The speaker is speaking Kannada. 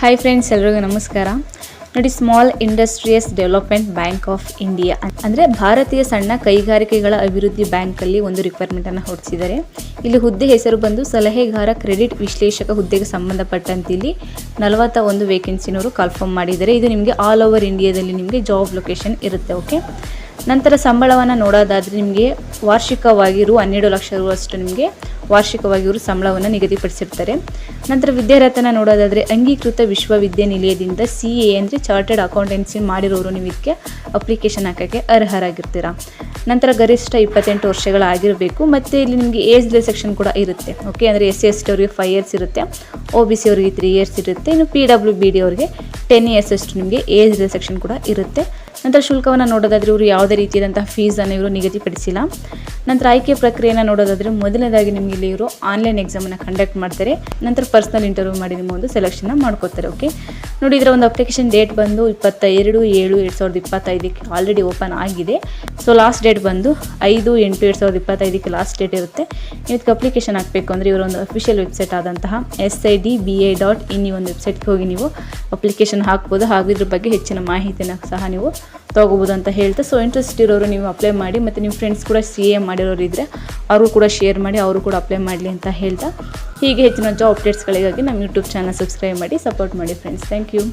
ಹಾಯ್ ಫ್ರೆಂಡ್ಸ್, ಎಲ್ರಿಗೂ ನಮಸ್ಕಾರ. ನೋಡಿ, small industries development bank of India ಅಂದರೆ ಭಾರತೀಯ ಸಣ್ಣ ಕೈಗಾರಿಕೆಗಳ ಅಭಿವೃದ್ಧಿ ಬ್ಯಾಂಕಲ್ಲಿ ಒಂದು ರಿಕ್ವೈರ್ಮೆಂಟನ್ನು ಹೊರಡಿಸಿದ್ದಾರೆ. ಇಲ್ಲಿ ಹುದ್ದೆ ಹೆಸರು ಬಂದು ಸಲಹೆಗಾರ ಕ್ರೆಡಿಟ್ ವಿಶ್ಲೇಷಕ ಹುದ್ದೆಗೆ ಸಂಬಂಧಪಟ್ಟಂತೆ ಇಲ್ಲಿ 41 ವೇಕೆನ್ಸಿನವರು ಕಾಲ್ಫಾರ್ಮ್ ಮಾಡಿದ್ದಾರೆ. ಇದು ನಿಮಗೆ ಆಲ್ ಓವರ್ ಇಂಡಿಯಾದಲ್ಲಿ ನಿಮಗೆ ಜಾಬ್ ಲೊಕೇಶನ್ ಇರುತ್ತೆ. ಓಕೆ, ನಂತರ ಸಂಬಳವನ್ನು ನೋಡೋದಾದರೆ ನಿಮಗೆ ವಾರ್ಷಿಕವಾಗಿ ರು 12 ಲಕ್ಷ ರು ಅಷ್ಟು ನಿಮಗೆ ವಾರ್ಷಿಕವಾಗಿ ಇವರು ಸಂಬಳವನ್ನು ನಿಗದಿಪಡಿಸಿರ್ತಾರೆ. ನಂತರ ವಿದ್ಯಾರ್ಹತೆನ ನೋಡೋದಾದರೆ ಅಂಗೀಕೃತ ವಿಶ್ವವಿದ್ಯಾನಿಲಯದಿಂದ CA ಅಂದರೆ ಚಾರ್ಟರ್ಡ್ ಅಕೌಂಟೆನ್ಸಿ ಮಾಡಿರೋರು ನೀವು ಇದಕ್ಕೆ ಅಪ್ಲಿಕೇಶನ್ ಹಾಕೋಕ್ಕೆ ಅರ್ಹರಾಗಿರ್ತೀರಾ. ನಂತರ ಗರಿಷ್ಠ 28 ವರ್ಷಗಳಾಗಿರಬೇಕು. ಮತ್ತು ಇಲ್ಲಿ ನಿಮಗೆ ಏಜ್ ರಿಸೆಕ್ಷನ್ ಕೂಡ ಇರುತ್ತೆ. ಓಕೆ, ಅಂದರೆ SC/ST ಅವರಿಗೆ 5 ಇಯರ್ಸ್ ಇರುತ್ತೆ, OBC ಅವರಿಗೆ 3 ಇಯರ್ಸ್ ಇರುತ್ತೆ, ಇನ್ನು PWBD ಅವರಿಗೆ 10 ಇಯರ್ಸ್ ಅಷ್ಟು ನಿಮಗೆ ಏಜ್ ರಿಸೆಕ್ಷನ್ ಕೂಡ ಇರುತ್ತೆ. ನಂತರ ಶುಲ್ಕವನ್ನು ನೋಡೋದಾದರೆ ಇವರು ಯಾವುದೇ ರೀತಿಯಾದಂತಹ ಫೀಸನ್ನು ಇವರು ನಿಗದಿಪಡಿಸಿಲ್ಲ. ನಂತರ ಆಯ್ಕೆ ಪ್ರಕ್ರಿಯೆಯನ್ನು ನೋಡೋದಾದರೆ ಮೊದಲನೇದಾಗಿ ನಿಮಗೆ ಇಲ್ಲಿ ಇವರು ಆನ್ಲೈನ್ ಎಕ್ಸಾಮನ್ನು ಕಂಡಕ್ಟ್ ಮಾಡ್ತಾರೆ. ನಂತರ ಪರ್ಸನಲ್ ಇಂಟರ್ವ್ಯೂ ಮಾಡಿ ನಿಮ್ಮ ಒಂದು ಸೆಲೆಕ್ಷನ್ನ ಮಾಡ್ಕೋತಾರೆ. ಓಕೆ, ನೋಡಿ, ಇದರ ಒಂದು ಅಪ್ಲಿಕೇಶನ್ ಡೇಟ್ ಬಂದು 22/7/2025 ಆಲ್ರೆಡಿ ಓಪನ್ ಆಗಿದೆ. ಸೊ ಲಾಸ್ಟ್ ಡೇಟ್ ಬಂದು 5/8/2025 ಲಾಸ್ಟ್ ಡೇಟ್ ಇರುತ್ತೆ. ಇದಕ್ಕೆ ಅಪ್ಲಿಕೇಶನ್ ಹಾಕಬೇಕು ಅಂದರೆ ಇವರ ಒಂದು ಅಫಿಷಿಯಲ್ ವೆಬ್ಸೈಟ್ ಆದಂತಹ SIDBI.in ಈ ಒಂದು ವೆಬ್ಸೈಟ್ಗೆ ಹೋಗಿ ನೀವು ಅಪ್ಲಿಕೇಶನ್ ಹಾಕ್ಬೋದು. ಹಾಗೂ ಇದ್ರ ಬಗ್ಗೆ ಹೆಚ್ಚಿನ ಮಾಹಿತಿನ ಸಹ ನೀವು ತೊಗೋಬೋದು ಅಂತ ಹೇಳ್ತಾ, ಸೊ ಇಂಟ್ರೆಸ್ಟ್ ಇರೋರು ನೀವು ಅಪ್ಲೈ ಮಾಡಿ. ಮತ್ತು ನಿಮ್ಮ ಫ್ರೆಂಡ್ಸ್ ಕೂಡ CA ಮಾಡಿರೋರು ಇದ್ದರೆ ಅವರು ಕೂಡ ಶೇರ್ ಮಾಡಿ, ಅವರು ಕೂಡ ಅಪ್ಲೈ ಮಾಡಲಿ ಅಂತ ಹೇಳ್ತಾ, ಹೀಗೆ ಹೆಚ್ಚಿನ ಜಾಬ್ ಅಪ್ಡೇಟ್ಸ್ಗಳಿಗಾಗಿ ನಮ್ಮ ಯೂಟ್ಯೂಬ್ ಚಾನಲ್ ಸಬ್ಸ್ಕ್ರೈಬ್ ಮಾಡಿ, ಸಪೋರ್ಟ್ ಮಾಡಿ ಫ್ರೆಂಡ್ಸ್. Thank you.